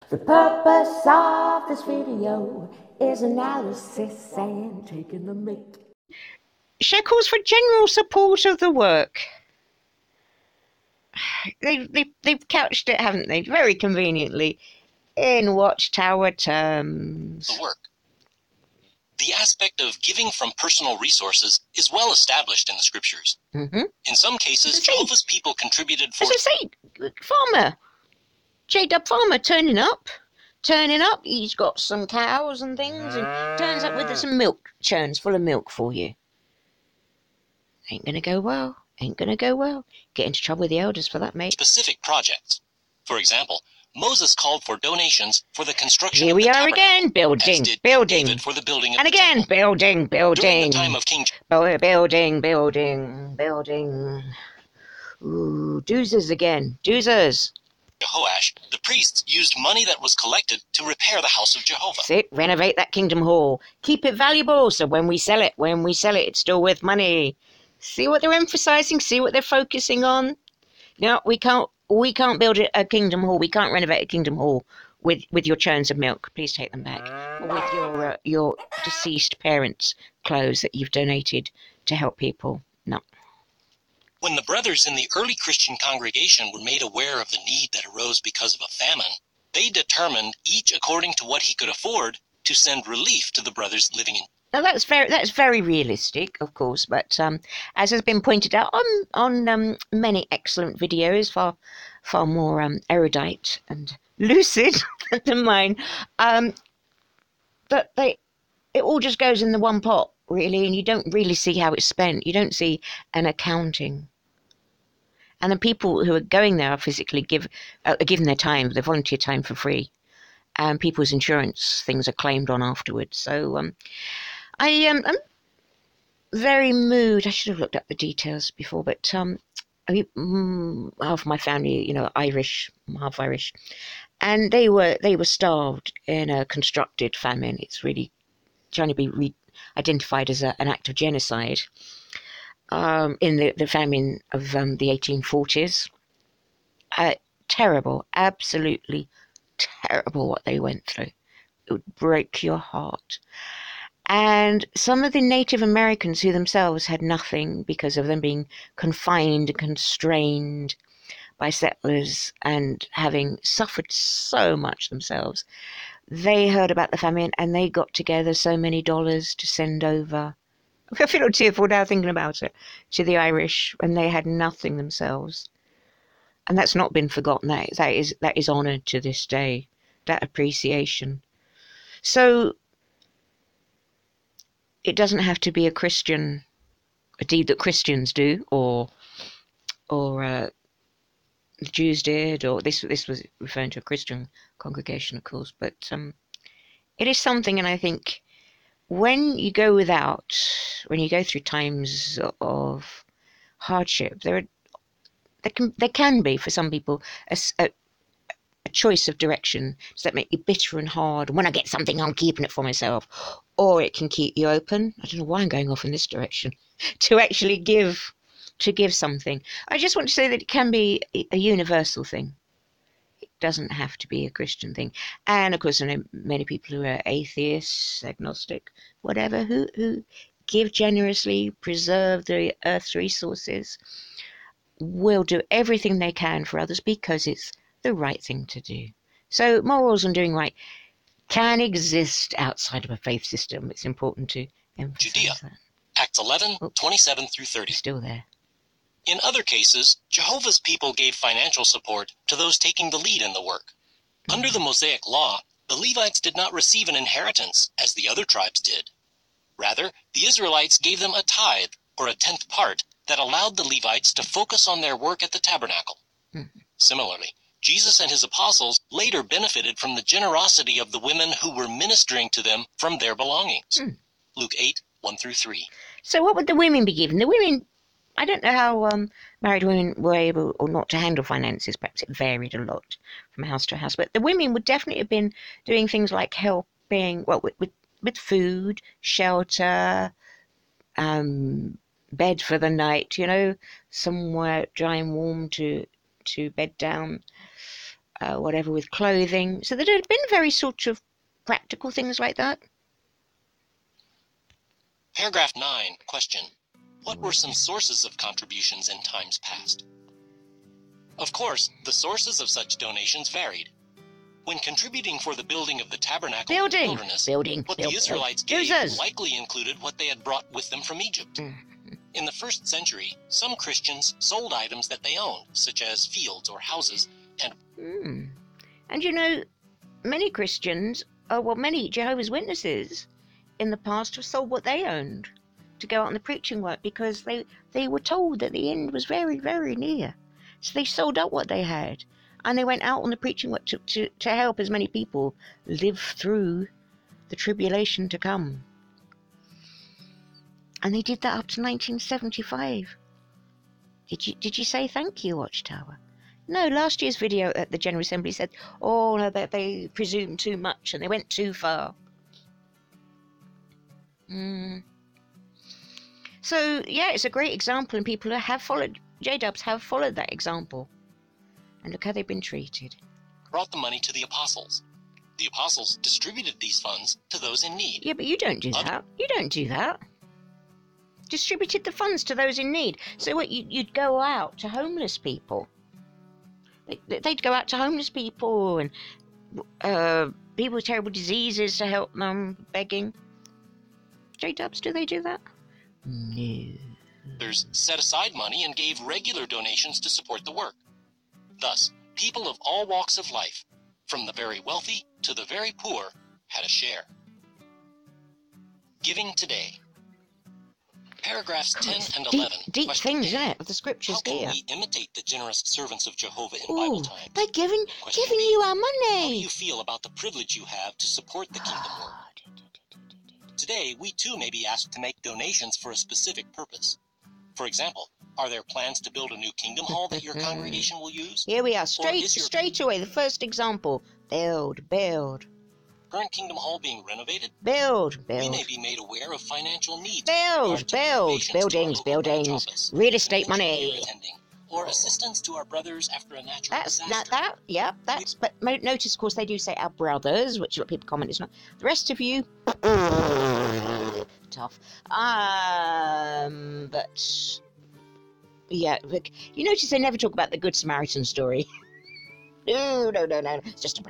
The purpose of this video is analysis and taking the mic. Shekels for general support of the work. They've couched it, haven't they, very conveniently in Watchtower terms. The work. The aspect of giving from personal resources is well established in the scriptures. Mm-hmm. In some cases, Jehovah's people contributed for... As I say, farmer, J-Dub farmer turning up. He's got some cows and things, and turns up with some milk churns full of milk for you. Ain't gonna go well. Get into trouble with the elders for that, mate. Specific projects. For example, Moses called for donations for the construction Here of the we are tabernacle, again, building. David for the building of And the again, temple. building. During the time of King Building. Ooh, doozers again. Jehoash, the priests used money that was collected to repair the house of Jehovah. Renovate that kingdom hall. Keep it valuable, so when we sell it, it's still worth money. See what they're emphasizing? See what they're focusing on? No, we can't build a kingdom hall. We can't renovate a kingdom hall with your churns of milk. Please take them back. Or with your deceased parents' clothes that you've donated to help people. No. When the brothers in the early Christian congregation were made aware of the need that arose because of a famine, they determined, each according to what he could afford, to send relief to the brothers living in. Now that's very realistic, of course, but as has been pointed out on many excellent videos, far more erudite and lucid than mine, that it all just goes in the one pot, really, and you don't really see how it's spent. You don't see an accounting. And the people who are going there are physically given their time, their volunteer time for free, and people's insurance things are claimed on afterwards. So I'm very moved. I should have looked up the details before, but half my family, Irish, half Irish, and they were starved in a constructed famine. It's really trying to be identified as an act of genocide in the famine of the 1840s. Terrible, absolutely terrible what they went through. It would break your heart. And some of the Native Americans who themselves had nothing because of them being confined and constrained by settlers and having suffered so much themselves, they heard about the famine and they got together so many dollars to send over. I feel tearful now thinking about it, to the Irish when they had nothing themselves. And that's not been forgotten. That is honoured to this day, that appreciation. So it doesn't have to be a deed that Christians do, or the Jews did, or this was referring to a Christian congregation, of course. But it is something, and I think when you go through times of hardship, there can be for some people a choice of direction. Does that make you bitter and hard? When I get something, I'm keeping it for myself. Or it can keep you open. I don't know why I'm going off in this direction. To actually give something. I just want to say that it can be a universal thing. It doesn't have to be a Christian thing. And of course, I know many people who are atheists, agnostic, whatever, who give generously, preserve the earth's resources, will do everything they can for others because it's the right thing to do. So morals and doing right can exist outside of a faith system. It's important to emphasize Judea. that. Acts 11, 27 through 30. Still there. In other cases, Jehovah's people gave financial support to those taking the lead in the work. Under the Mosaic law, the Levites did not receive an inheritance as the other tribes did. Rather, the Israelites gave them a tithe, or a tenth part, that allowed the Levites to focus on their work at the tabernacle. Similarly, Jesus and his apostles later benefited from the generosity of the women who were ministering to them from their belongings. Luke 8, 1 through 3. So what would the women be given? The women, I don't know how married women were able or not to handle finances. Perhaps it varied a lot from house to house. But the women would definitely have been doing things like helping, with food, shelter, bed for the night, somewhere dry and warm to bed down. whatever with clothing. So there had been very sort of practical things like that. Paragraph 9, question. What were some sources of contributions in times past? Of course, the sources of such donations varied. When contributing for the building of the tabernacle in the wilderness, what the Israelites gave likely included what they had brought with them from Egypt. In the 1st century, some Christians sold items that they owned, such as fields or houses, and... And you know, many Christians, many Jehovah's Witnesses in the past have sold what they owned to go out on the preaching work because they were told that the end was very, very near. So they sold up what they had and they went out on the preaching work to help as many people live through the tribulation to come. And they did that up to 1975. Did you say thank you, Watchtower? No, last year's video at the General Assembly said, oh, no, they presumed too much and they went too far. So, yeah, it's a great example and people have followed, J-Dubs have followed that example. And look how they've been treated. Brought the money to the apostles. The apostles distributed these funds to those in need. Yeah, but you don't do that. You don't do that. Distributed the funds to those in need. So what, you'd go out to homeless people. They'd go out to homeless people and people with terrible diseases to help them, begging. J-Dubs, do they do that? No. Others set aside money and gave regular donations to support the work. Thus, people of all walks of life, from the very wealthy to the very poor, had a share. Giving today. Paragraphs 10 and 11. Deep things, isn't it, of the scriptures here. How can we imitate the generous servants of Jehovah in Bible times? By giving you our money. How do you feel about the privilege you have to support the kingdom work? Today, we too may be asked to make donations for a specific purpose. For example, are there plans to build a new kingdom hall that your congregation will use? Here we are, straight away, the first example. Build. Current kingdom hall being renovated? Build. We may be made aware of financial needs. Buildings. Real estate money. Or assistance to our brothers after a natural disaster. But notice, of course, they do say our brothers, which a lot of people comment is not. The rest of you, tough. But yeah, you notice they never talk about the Good Samaritan story. No. It's just a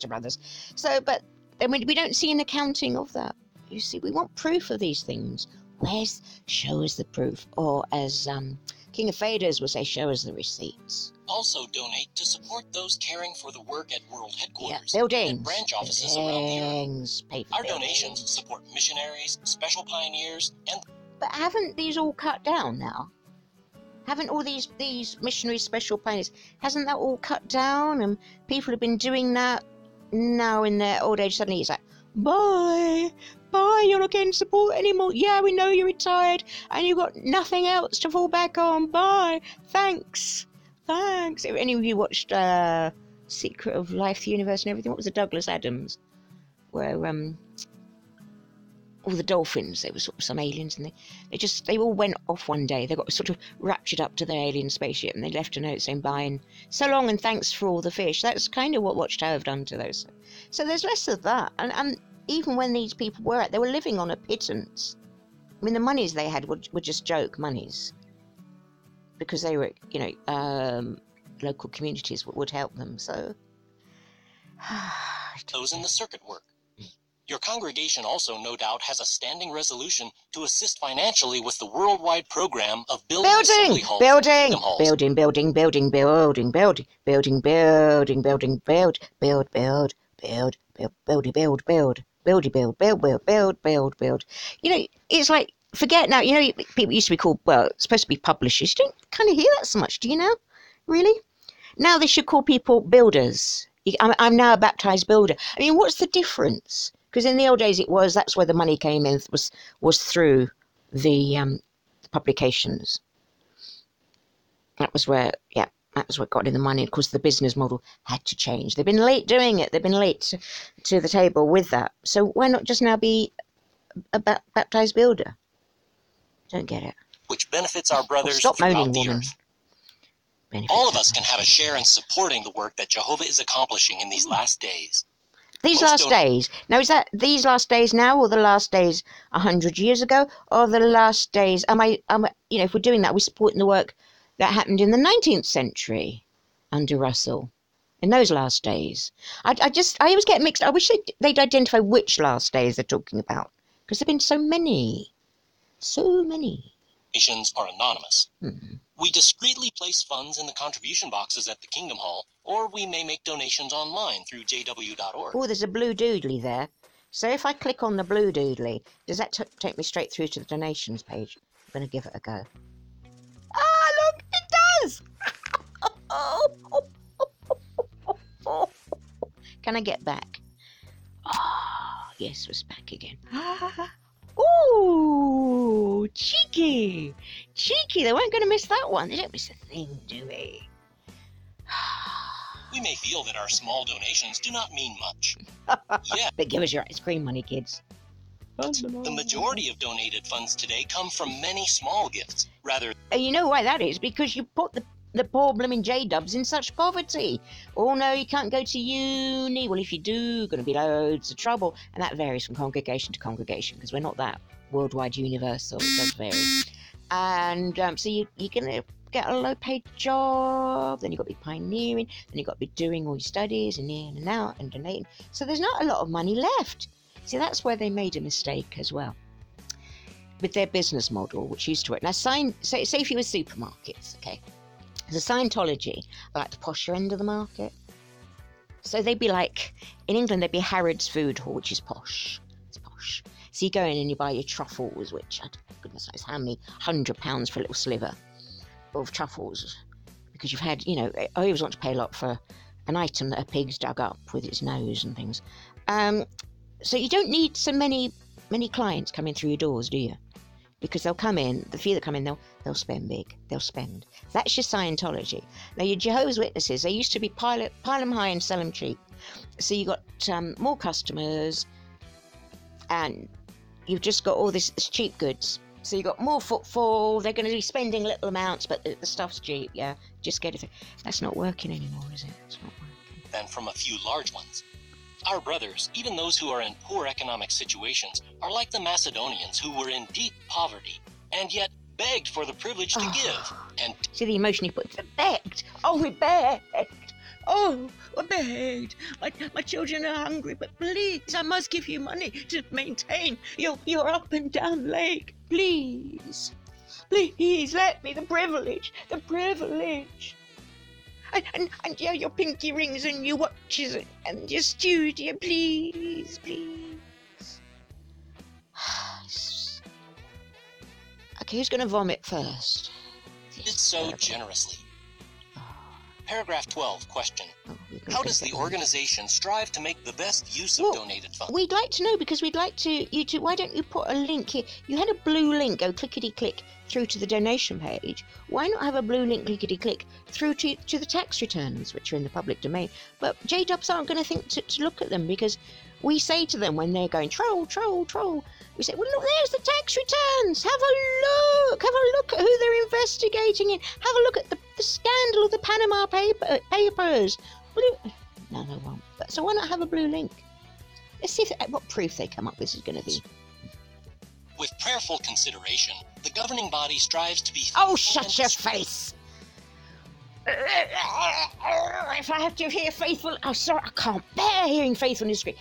brothers. So, but then we don't see an accounting of that. You see, we want proof of these things. Show us the proof, or as King of Faders will say, show us the receipts. Also donate to support those caring for the work at World Headquarters. Yeah, buildings. And branch offices around the earth. Our donations support missionaries, special pioneers, and... But haven't these all cut down now? Haven't all these missionaries, special pioneers, hasn't that all cut down? And people have been doing that now in their old age. Suddenly it's like, bye, you're not getting support anymore. Yeah, we know you're retired and you've got nothing else to fall back on. Bye, thanks. If any of you watched Secret of Life, the Universe and everything, what was it, Douglas Adams? Where all the dolphins, they were sort of some aliens, and they all went off one day. They got sort of raptured up to their alien spaceship and they left a note saying bye and so long and thanks for all the fish. That's kind of what Watchtower have done to those. So there's less of that. And even when these people were they were living on a pittance. I mean, the monies they had were just joke monies. Because they were, local communities would help them, so... Those in the circuit work. Your congregation also, no doubt, has a standing resolution to assist financially with the worldwide program of building assembly halls. Building. You know, it's like, forget now, people used to be called, it's supposed to be publishers. You don't kind of hear that so much, do you know? Really? Now they should call people builders. I'm now a baptized builder. I mean, what's the difference? Because in the old days that's where the money came in, was through the publications. That was where got in the money. Of course, the business model had to change. They've been late doing it. They've been late to the table with that. So why not just now be a baptized builder? Don't get it. Which benefits our brothers Stop moaning, throughout the woman. earth. All of us can have a share in supporting the work that Jehovah is accomplishing in these last days. These Most last days. Now, is that these last days now, or the last days 100 years ago, or the last days? If we're doing that, we're supporting the work that happened in the 19th century under Russell. In those last days, I always get mixed. I wish they'd identify which last days they're talking about, because there've been so many. Donations are anonymous. We discreetly place funds in the contribution boxes at the Kingdom Hall, or we may make donations online through jw.org. Oh, there's a blue doodly there. So if I click on the blue doodly, does that take me straight through to the donations page? I'm going to give it a go. Ah, look, it does! Can I get back? Ah, yes, it's back again. Ooh, cheeky! Cheeky, they weren't going to miss that one. They don't miss a thing, do they? We may feel that our small donations do not mean much. Yeah. But give us your ice cream money, kids. The majority of donated funds today come from many small gifts, rather. And you know why that is? Because you put the poor blooming J-dubs in such poverty. Oh no, you can't go to uni. Well, if you do, going to be loads of trouble. And that varies from congregation to congregation, because we're not that worldwide universal. It does vary. And so you're going to get a low-paid job, then you've got to be pioneering, then you've got to be doing all your studies and in and out and donating. So there's not a lot of money left. See, that's where they made a mistake as well with their business model, which used to work. Now, say if you were supermarkets, okay? The Scientology are like the posher end of the market. So they'd be like, in England, they'd be Harrods Food Hall, which is posh. It's posh. So you go in and you buy your truffles, which, goodness knows how many £100 for a little sliver of truffles. Because you've had, I always want to pay a lot for an item that a pig's dug up with its nose and things. So you don't need so many clients coming through your doors, do you? Because they'll come in, the few that come in, they'll spend big. They'll spend. That's your Scientology. Now, your Jehovah's Witnesses, they used to be pile them high and sell them cheap. So you got more customers, and you've just got all this cheap goods. So you got more footfall. They're going to be spending little amounts, but the stuff's cheap. Yeah, just get it. That's not working anymore, is it? It's not working. Than from a few large ones. Our brothers, even those who are in poor economic situations, are like the Macedonians who were in deep poverty and yet begged for the privilege to give. And see the emotion he puts. Begged. Oh, we begged. Oh, we begged. My children are hungry, but please, I must give you money to maintain your up and down leg. Please, let me the privilege. And your pinky rings and your watches and your studio, please. Okay, who's going to vomit first? did so generously. Paragraph 12, question. How does the organization strive to make the best use of donated funds? We'd like to know, because we'd like you to, why don't you put a link here? You had a blue link, go clickety-click through to the donation page. Why not have a blue link, clickety-click, through to the tax returns, which are in the public domain? But J-Dubs aren't going to think to look at them, because we say to them when they're going, troll, we say, well, look, there's the tax returns. Have a look at who they're investigating in. Have a look at the scandal of the Panama Papers. No, they won't. So why not have a blue link? Let's see what proof they come up with is going to be. With prayerful consideration, the governing body strives to be... Oh, shut your face! If I have to hear faithful... Oh, sorry, I can't bear hearing faithful in the script.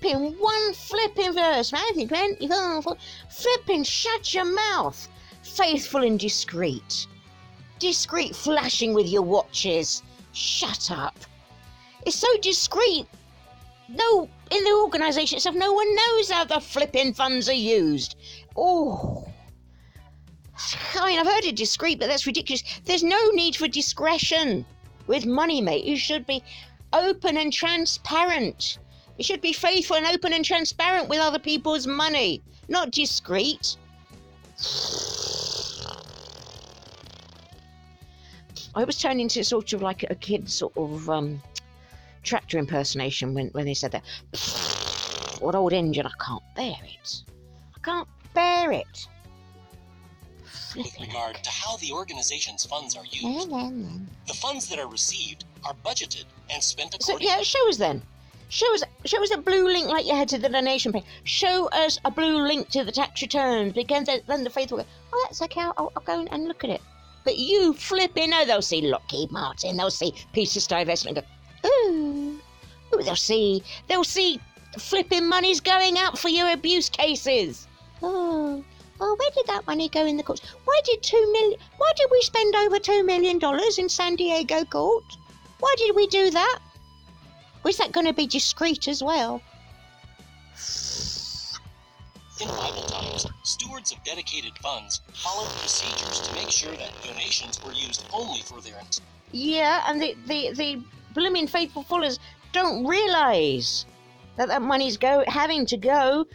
One flipping verse. Matthew 24. Flipping, shut your mouth. Faithful and discreet. Discreet, flashing with your watches. Shut up. It's so discreet. No, in the organisation itself, no one knows how the flipping funds are used. Oh. I mean, I've heard it discreet, but that's ridiculous. There's no need for discretion with money, mate. You should be open and transparent. You should be faithful and open and transparent with other people's money, not discreet. I was turning into sort of like a kid sort of tractor impersonation when they said that. What old engine? I can't bear it. with regard to how the organization's funds are used. The funds that are received are budgeted and spent So accordingly. yeah, show us then. Show us a blue link like you had to the donation page. Show us a blue link to the tax returns, because then the faithful go, oh, that's okay, I'll go and look at it. But you flipping, oh, they'll see Lockheed Martin, they'll see Peter's divestment and go, ooh, they'll see flipping money's going out for your abuse cases. Oh, where did that money go in the courts? Why did we spend over $2 million in San Diego court? Why did we do that? Or is that going to be discreet as well? In Bible times, stewards of dedicated funds followed procedures to make sure that donations were used only for their intent. Yeah, and the blooming faithful followers don't realise that money's having to go,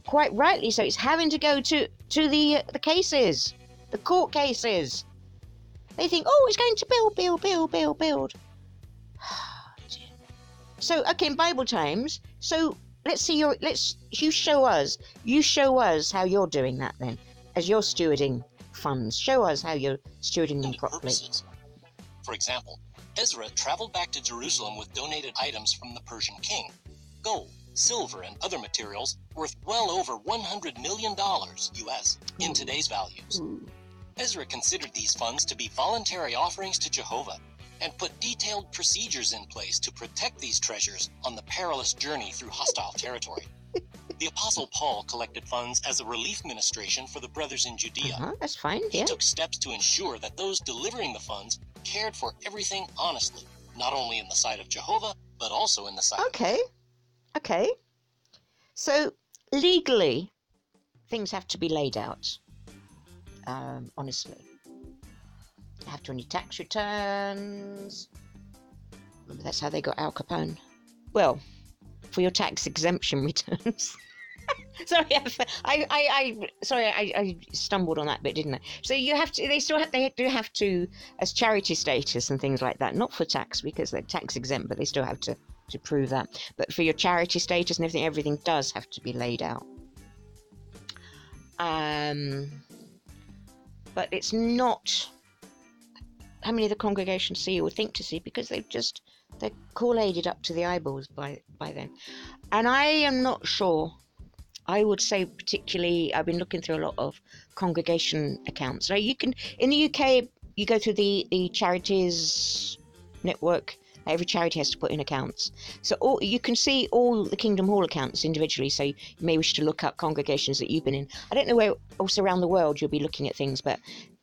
quite rightly so, it's having to go to the cases, the court cases. They think, oh, it's going to build. So, okay, in Bible times, so you show us how you're doing that then, as you're stewarding funds. Show us how you're stewarding them properly. Purposes. For example, Ezra traveled back to Jerusalem with donated items from the Persian king. Gold, silver, and other materials worth well over $100 million US in today's values. Ezra considered these funds to be voluntary offerings to Jehovah and put detailed procedures in place to protect these treasures on the perilous journey through hostile territory. The Apostle Paul collected funds as a relief ministration for the brothers in Judea. That's fine, He yeah. took steps to ensure that those delivering the funds cared for everything honestly, not only in the sight of Jehovah, but also in the sight of man. Okay. So, legally, things have to be laid out, honestly. You have to any tax returns. That's how they got Al Capone. Well, for your tax exemption returns. Sorry, I stumbled on that bit, didn't I? So you have to. They do have to, as charity status and things like that. Not for tax because they're tax exempt, but they still have to prove that. But for your charity status and everything does have to be laid out. But it's not how many of the congregation see or think to see, because they're Kool-Aided up to the eyeballs by then. And I am not sure. I would say particularly, I've been looking through a lot of congregation accounts. Now you can, in the UK, you go through the charities network. Every charity has to put in accounts. So you can see all the Kingdom Hall accounts individually. So you may wish to look up congregations that you've been in. I don't know where else around the world you'll be looking at things, but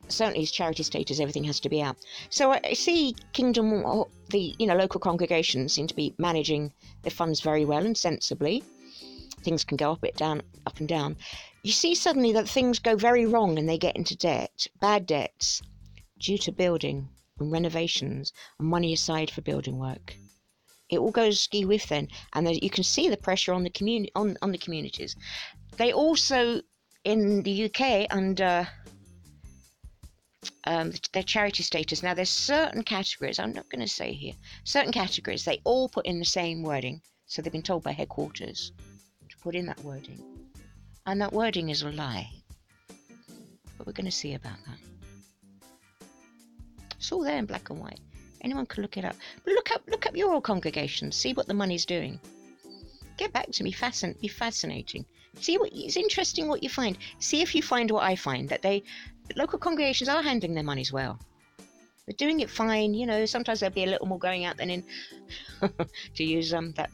certainly as charity status, everything has to be out. So I see Kingdom, the local congregations seem to be managing their funds very well and sensibly. Things can go up and down. You see suddenly that things go very wrong and they get into debt, bad debts, due to building and renovations and money aside for building work. It all goes ski-whiff then, and you can see the pressure on the communities. They also, in the UK, under their charity status, now there's certain categories, I'm not going to say here, certain categories, they all put in the same wording, so they've been told by headquarters to put in that wording. And that wording is a lie. But we're going to see about that. It's all there in black and white. Anyone can look it up. But look up your congregation. See what the money's doing. Get back to me. Be fascinating. See it's interesting what you find. See if you find what I find, that local congregations are handling their monies well. They're doing it fine. Sometimes there'll be a little more going out than in, to use that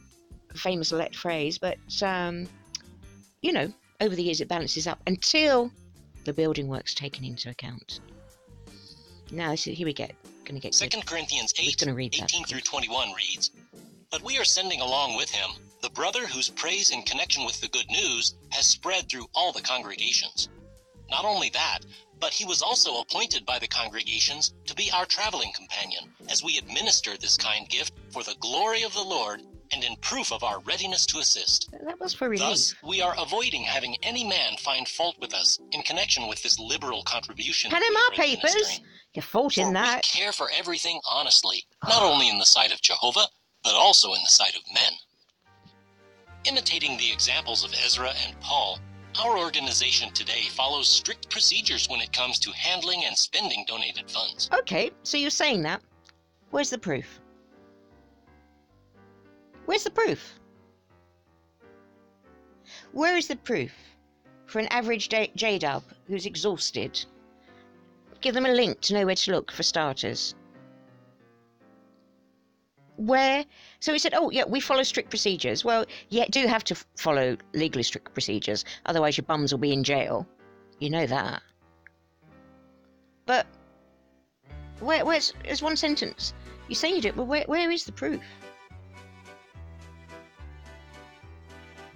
famous let phrase. But over the years it balances up until the building work's taken into account. Now, here we get. Going to get 2 good. Corinthians 8, gonna read 18 that. through 21 reads, "But we are sending along with him the brother whose praise in connection with the good news has spread through all the congregations. Not only that, but he was also appointed by the congregations to be our traveling companion as we administer this kind gift for the glory of the Lord and in proof of our readiness to assist. That was for relief. Thus, we are avoiding having any man find fault with us in connection with this liberal contribution. Panama we are Papers. administering. You're fault in For that. we care for everything honestly, not only in the sight of Jehovah, but also in the sight of men." Imitating the examples of Ezra and Paul, Our organization today follows strict procedures when it comes to handling and spending donated funds. Okay, so you're saying that. Where's the proof? Where's the proof? Where is the proof for an average J-Dub who's exhausted? Give them a link to know where to look for starters. Where? So he said, oh, yeah, we follow strict procedures. Well, you do have to follow legally strict procedures, otherwise your bums will be in jail. You know that. But where's one sentence? You say you do it, but where is the proof?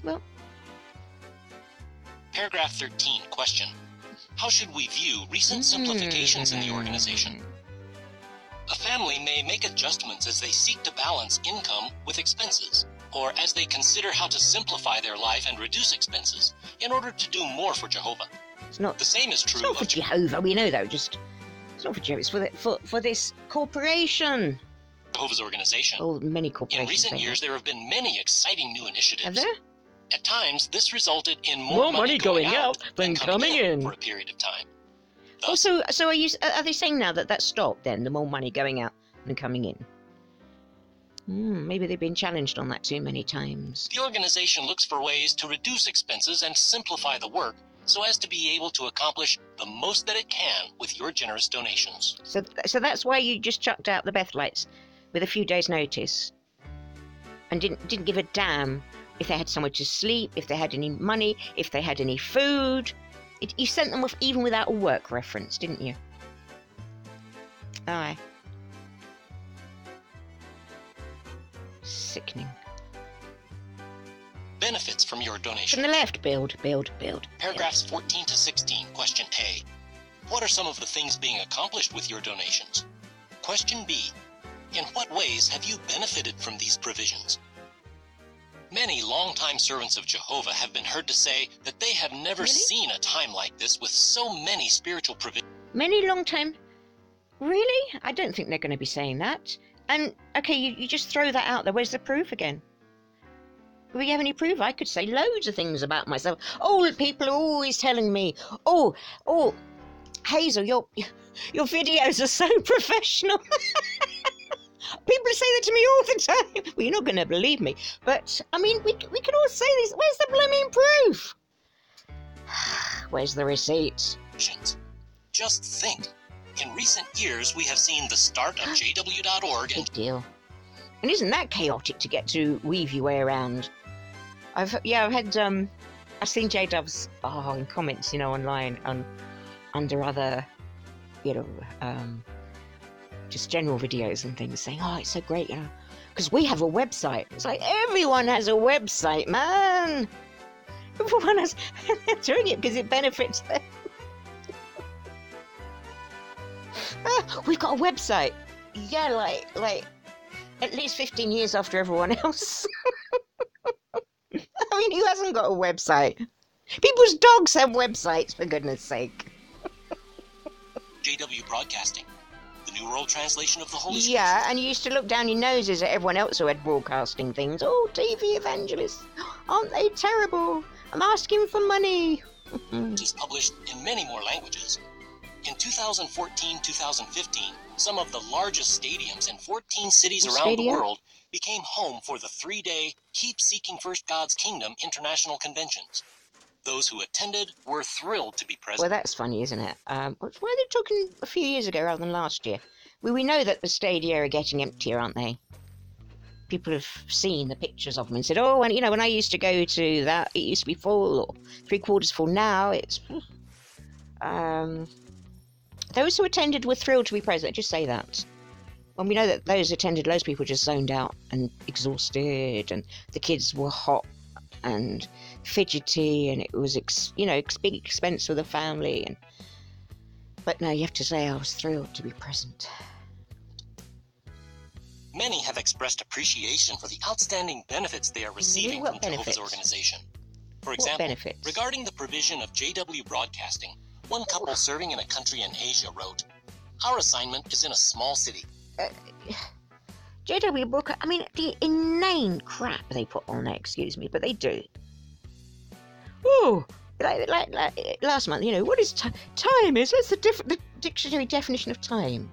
Well, Paragraph 13, question. How should we view recent simplifications in the organization? A family may make adjustments as they seek to balance income with expenses, or as they consider how to simplify their life and reduce expenses in order to do more for Jehovah. it's not. The same is It's true not for of Jehovah. We know, though. It's not for Jehovah. It's for this corporation. Jehovah's organization. Oh, many In corporations. recent say years, that. there have been many exciting new initiatives. Have there? At times, this resulted in more money going out than coming in for a period of time. Oh, Thus, so are they saying now that stopped then? The more money going out than coming in? Maybe they've been challenged on that too many times. the organization looks for ways to reduce expenses and simplify the work so as to be able to accomplish the most that it can with your generous donations. So that's why you just chucked out the Bethelites with a few days' notice, and didn't give a damn if they had somewhere to sleep, if they had any money, if they had any food. You sent them even without a work reference, didn't you? Aye. Sickening. Benefits from your From donation. the left, build. Paragraphs 14 to 16, question A. What are some of the things being accomplished with your donations? Question B. In what ways have you benefited from these provisions? Many longtime servants of Jehovah have been heard to say that they have never Really? seen a time like this with so many spiritual provisions. Many long time. Really? I don't think they're going to be saying that. And, okay, you just throw that out there. Where's the proof again? Do we have any proof? I could say loads of things about myself. Oh, people are always telling me, oh, Hazel, your videos are so professional. People say that to me all the time. Well, you're not going to believe me. But, I mean, we can all say this. Where's the blooming proof? Where's the receipts? Just think. In recent years, we have seen the start of JW.org and Big deal. And isn't that chaotic to get to weave your way around? I've seen J-Dubs in comments, online under other, just general videos and things saying, oh, it's so great, because we have a website. It's like everyone has a website, man. Everyone has. They're doing it because it benefits them. We've got a website. Yeah, like at least 15 years after everyone else. I mean, who hasn't got a website? People's dogs have websites, for goodness sake. JW Broadcasting, the New World Translation of the Holy Scriptures. Yeah, and you used to look down your noses at everyone else who had broadcasting things. Oh, TV evangelists. Aren't they terrible? I'm asking for money. Is published in many more languages. In 2014-2015, some of the largest stadiums in 14 cities What around the stadium? world became home for the 3-day Keep Seeking First God's Kingdom international conventions. Those who attended were thrilled to be present. Well, that's funny, isn't it? Why are they talking a few years ago rather than last year? We know that the stadia are getting emptier, aren't they? People have seen the pictures of them and said, oh, and when I used to go to that, it used to be full or 3/4 full. Now it's... Those who attended were thrilled to be present. Just say that. When we know that those attended, loads of people just zoned out and exhausted, and the kids were hot and fidgety, and it was big expense for the family. But no, you have to say I was thrilled to be present. Many have expressed appreciation for the outstanding benefits they are receiving What from Jehovah's benefits? organization. For What example, benefits? regarding the provision of JW Broadcasting, one couple serving in a country in Asia wrote, "Our assignment is in a small city. JW Booker, I mean, the inane crap they put on there, excuse me, but they do. Oh, like last month, what is time is? What's the dictionary definition of time?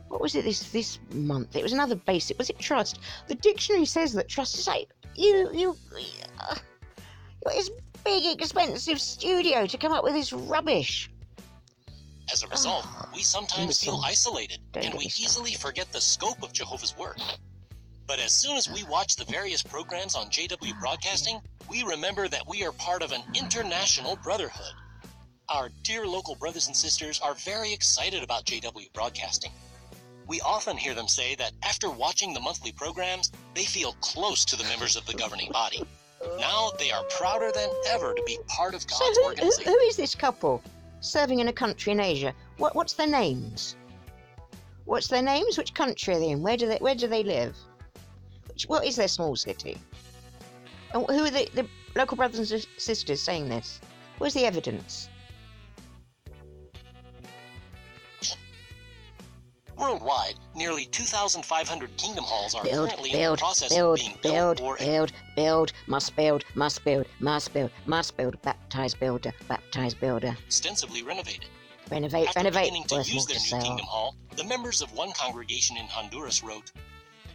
What was it this month? It was another basic. Was it trust? The dictionary says that trust is like this big expensive studio to come up with this rubbish. As a result, we sometimes feel isolated, and we easily forget the scope of Jehovah's work. But as soon as we watch the various programs on JW Broadcasting, we remember that we are part of an international brotherhood. Our dear local brothers and sisters are very excited about JW Broadcasting. We often hear them say that after watching the monthly programs, they feel close to the members of the governing body. Now they are prouder than ever to be part of God's organization. Who is this couple serving in a country in Asia? What's their names? What's their names? Which country are they in? Where do they live? What is their small city? And who are the local brothers and sisters saying this? Where's the evidence? Worldwide, nearly 2,500 kingdom halls are currently in the process of being built or must build, baptize builder. Extensively renovated. Renovate. After beginning to use their new kingdom hall, the members of one congregation in Honduras wrote,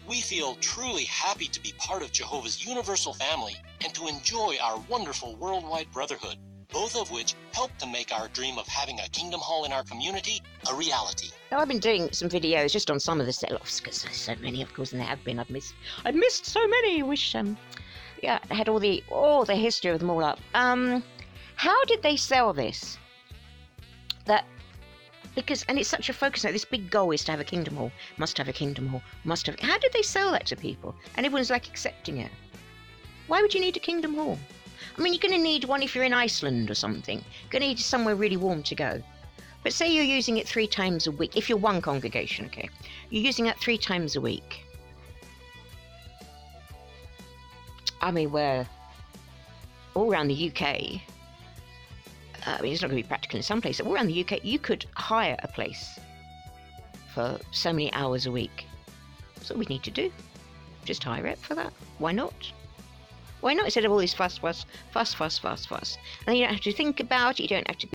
"We feel truly happy to be part of Jehovah's universal family and to enjoy our wonderful worldwide brotherhood, both of which help to make our dream of having a kingdom hall in our community a reality." Now, I've been doing some videos just on some of the sell-offs because there's so many, of course, and there have been. I've missed so many. Wish I had all the history of them all up. How did they sell this? And it's such a focus now. This big goal is to have a kingdom hall. Must have a kingdom hall. How did they sell that to people? And everyone's like accepting it. Why would you need a kingdom hall? I mean, you're going to need one if you're in Iceland or something. You're going to need somewhere really warm to go. But say you're using it 3 times a week. If you're one congregation, okay? You're using it 3 times a week. I mean, we're all around the UK. I mean, it's not going to be practical in some places. All around the UK, you could hire a place for so many hours a week. That's all we need to do. Just hire it for that. Why not? Why not? Instead of all this fuss. And then you don't have to think about it. You don't have to